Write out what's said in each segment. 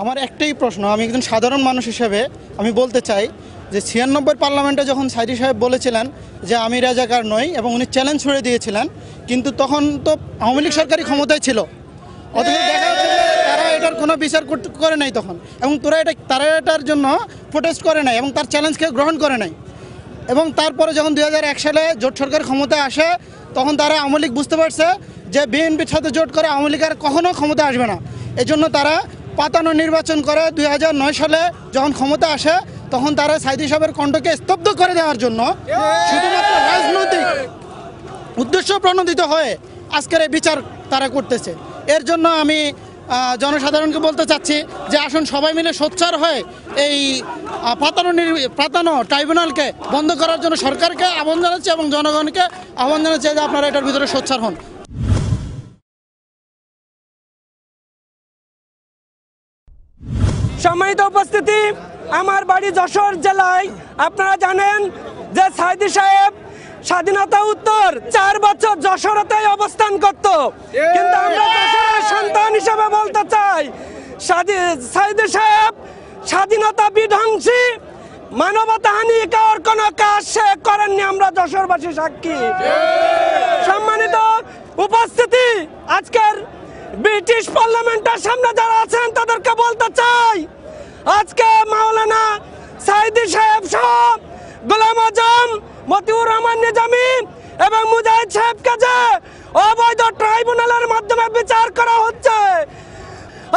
আমার একটাই প্রশ্ন, আমি একজন সাধারণ মানুষ হিসেবে আমি বলতে চাই যে 96 পার্লামেন্টে যখন সাইদি সাহেব বলেছিলেন যে আমি রাজাকার নই এবং উনি চ্যালেঞ্জ ছুড়ে দিয়েছিলেন, কিন্তু তখন তো আওয়ামী লীগ সরকারি ক্ষমতায় ছিল, অথচ দেখা যাচ্ছে যে তারা এটার কোনো বিচার করে নাই তখন, এবং তারা এটার জন্য প্রোটেস্ট করে নাই এবং তার চ্যালেঞ্জকে গ্রহণ করে নাই। এবং তারপরে যখন 2001 সালে জোট সরকার ক্ষমতায় আসে, তখন তারা আওয়ামী লীগ বুঝতে পারছে যে বিএনপির সাথে জোট করে আওয়ামী লীগ আর কখনো ক্ষমতা আসবে না, এজন্য তারা পাতানো নির্বাচন করে 2009 সালে যখন ক্ষমতা আসে, তখন তারা সাইদি সাহেবের কণ্ঠকে স্তব্ধ করে দেওয়ার জন্য শুধুমাত্র রাজনৈতিক উদ্দেশ্য প্রণোদিত হয়ে আজকের এই বিচার তারা করতেছে। এর জন্য আমি জনসাধারণকে বলতে চাচ্ছি যে আসুন সবাই মিলে সোচ্চার হয়ে এই পাতানো ট্রাইব্যুনালকে বন্ধ করার জন্য সরকারকে আহ্বান জানাচ্ছি এবং জনগণকে আহ্বান জানাচ্ছি যে আপনারা এটার ভিতরে সোচ্চার হন। সম্মানিত উপস্থিতি, আমার বাড়ি যশোর জেলায়। আপনারা জানেন যে সাইদি সাহেব স্বাধীনতা উত্তর 4 বছর যশোরেতেই অবস্থান করত, কিন্তু আমরা যশোরের সন্তান হিসেবে বলতে চাই সাইদি সাহেব স্বাধীনতা বিধ্বংসী মানবতাহানি কার কোনো কাজ সে করেননি, আমরা যশোরবাসী সাক্ষী। সম্মানিত উপস্থিতি, আজকের ব্রিটিশ পার্লামেন্টের সামনে যারা আছেন তাদেরকে বলতে চাই, আজকে মাওলানা সাইদি সাহেব সহ গোলাম আজম, মতিউর রহমান নিজামী এবং মুজাহিদ সাহেবকে যে অবৈধ ট্রাইব্যুনালের মাধ্যমে বিচার করা হচ্ছে,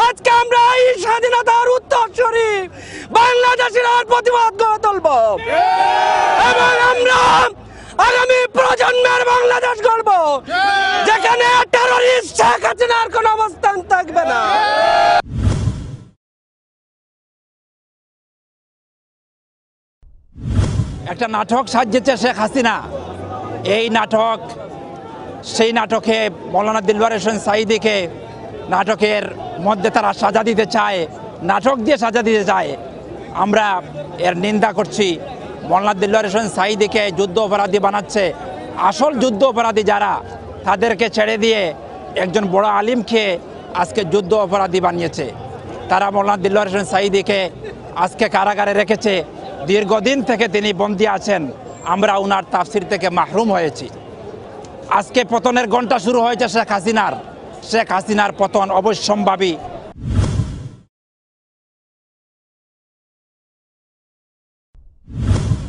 আজকে আমরা এই স্বাধীনতার উত্তরসূরি বাংলাদেশের প্রতিবাদ গড়ে তুলব এবং আমরা আগামী প্রজন্মের বাংলাদেশ গড়ব যেখানে টেররিস্ট শেখ হাসিনার কোনো অবস্থান থাকবে না। একটা নাটক সাজিয়েছে শেখ হাসিনা। এই নাটক, সেই নাটকে মৌলানা দিলওয়ার হোসেন সাঈদীকে নাটকের মধ্যে তারা সাজা দিতে চায়, নাটক দিয়ে সাজা দিতে চায়। আমরা এর নিন্দা করছি। মৌলানা দিলওয়ার হোসেন সাঈদীকে যুদ্ধ অপরাধী বানাচ্ছে। আসল যুদ্ধ অপরাধী যারা, তাদেরকে ছেড়ে দিয়ে একজন বড় আলিমকে আজকে যুদ্ধ অপরাধী বানিয়েছে। তারা মৌলানা দিলওয়ার হোসেন সাঈদীকে আজকে কারাগারে রেখেছে। দীর্ঘদিন থেকে তিনি বন্দী আছেন। আমরা উনার তাফসির থেকে মাহরুম হয়েছি। আজকে পতনের ঘণ্টা শুরু হয়েছে শেখ হাসিনার পতন অবশ্যম্ভাবী।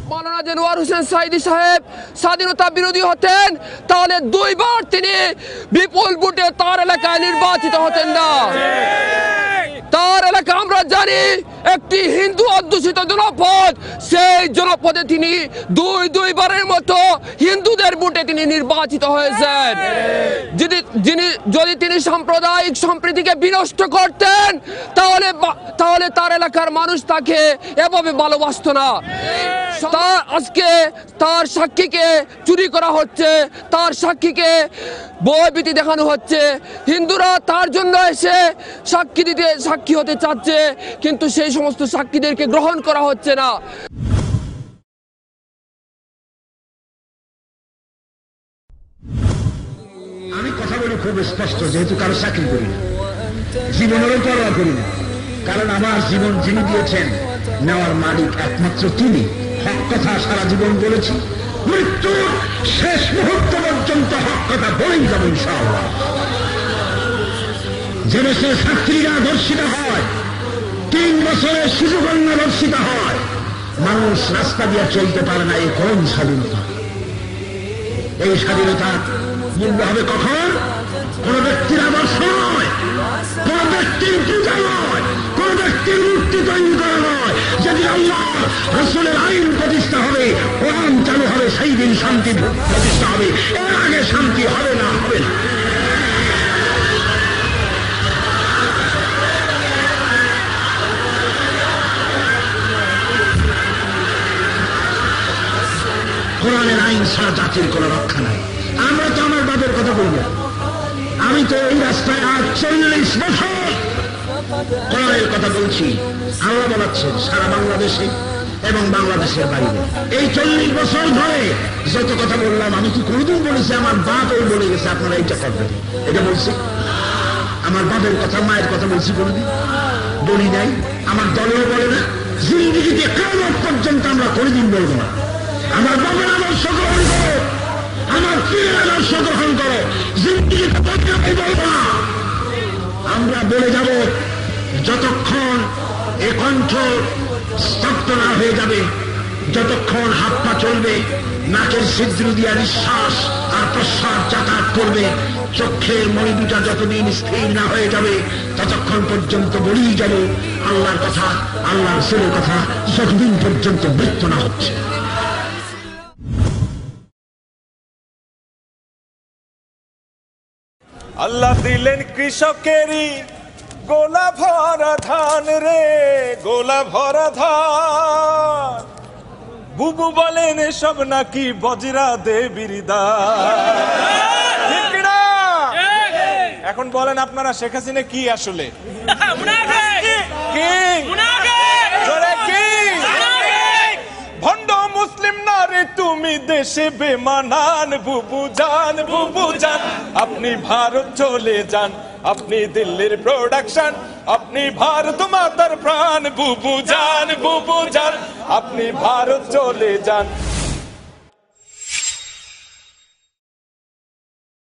মৌলানা দিলওয়ার হোসেন সাঈদী সাহেব স্বাধীনতা বিরোধী হতেন, তাহলে 2 বার তিনি বিপুল ভোটে তার এলাকায় নির্বাচিত হতেন না। তার এলাকা আমরা জানি একটি হিন্দু অধ্যুষিত জনপদ, সেই জনপদে তিনি দুইবারের মতো হিন্দুদের ভোটে তিনি নির্বাচিত হয়েছেন। যদি তিনি সাম্প্রদায়িক সম্প্রীতিকে বিনষ্ট করতেন, তাহলে তার এলাকার মানুষ তাকে এভাবে ভালোবাসতো না। আজকে তার সাক্ষীকে চুরি করা হচ্ছে, তার সাক্ষীকে ভয়ভীতি দেখানো হচ্ছে। হিন্দুরা তার জন্য এসে সাক্ষী হতে চাচ্ছে, কিন্তু সেই সমস্ত সাক্ষীদেরকে গ্রহণ করা হচ্ছে না। আমি কথা বলি খুব স্পষ্ট, যেহেতু কারো চাকরি করি না, জীবনেরও পরোয়া করি না, কারণ আমার জীবন যিনি দিয়েছেন নেওয়ার মালিক একমাত্র তিনি। হক কথা সারা জীবন বলেছি, মৃত্যুর শেষ মুহূর্ত পর্যন্ত হক কথা বলেই যাব ইনশাআল্লাহ। যে দেশে ছাত্রীরা ধর্ষিত হয়, 3 বছরের শিশুকন্যা ধর্ষিত হয়, মানুষ রাস্তা দিয়ে চলতে পারে না, এই কোন স্বাধীনতা? এই স্বাধীনতা মূল্য হবে কখন? কোন ব্যক্তির আদর্শ নয়, কোন ব্যক্তির পূজা নয়, কোন ব্যক্তির মূর্তি তৈরি করা নয়। যেদিন আল্লাহ রাসূলের আইন প্রতিষ্ঠা হবে, কোরআন চালু হবে, সেই দিন শান্তি প্রতিষ্ঠা হবে। এর আগে শান্তি হবে না। কোরআনের আইন ছাড়া জাতির কোনো রক্ষা নাই। আমরা তো আমার বাপের কথা বলি না, আমি তো এই রাস্তায় আজ 40 বছর কোরআনের কথা বলছি। আল্লাহ বলাচ্ছেন সারা বাংলাদেশে এবং বাংলাদেশের বাইরে। এই 40 বছর ধরে যত কথা বললাম, আমি কি কোনোদিন বলেছি আমার বাপ ওই বলে গেছে আপনারা এইটা করবেন? এটা বলছি? আমার বাপের কথা, মায়ের কথা বলছি কোনোদিন? বলি নাই, আমার দলেও বলে না, জিন্দিগিতে কিয়ামত পর্যন্ত আমরা কোনদিন বলবো না। আমার বাবার আদর্শ গ্রহণ করো, আমার পীরের আদর্শ গ্রহণ করো, জিন্দিগিতে বলবো না। আমরা বলে যাব যতক্ষণ এ কণ্ঠ স্তব্ধ না হয়ে যাবে, যতক্ষণ হাত পা চলবে, নাকের ছিদ্র দিয়া নিঃশ্বাস আর প্রশ্বাস যাতায়াত করবে, চোখের মণি দুটা যতদিন স্থির না হয়ে যাবে, ততক্ষণ পর্যন্ত বলেই যাব আল্লাহর কথা, আল্লাহর রাসূলের কথা, যতদিন পর্যন্ত মৃত্যু না হচ্ছে। আল্লাহ দিলেন কৃষকেরই গোলা ভরা ধান রে, গোলা ভরা ধান। বুবু বলেন এসব নাকি বজরা দেবীর দান। ঠিক না? এখন বলেন আপনারা, শেখ হাসিনা কি আসলে? কি? জোরে কি? ভণ্ড মুসলিম না রে তুমি, দেশে বেমানান। বুবু জান, বুবু জান, আপনি ভারত চলে যান, আপনি দিল্লির প্রোডাকশন, আপনি ভারত মাতার প্রাণ। বুবু জান, বুবু জান, আপনি ভারত চলে যান।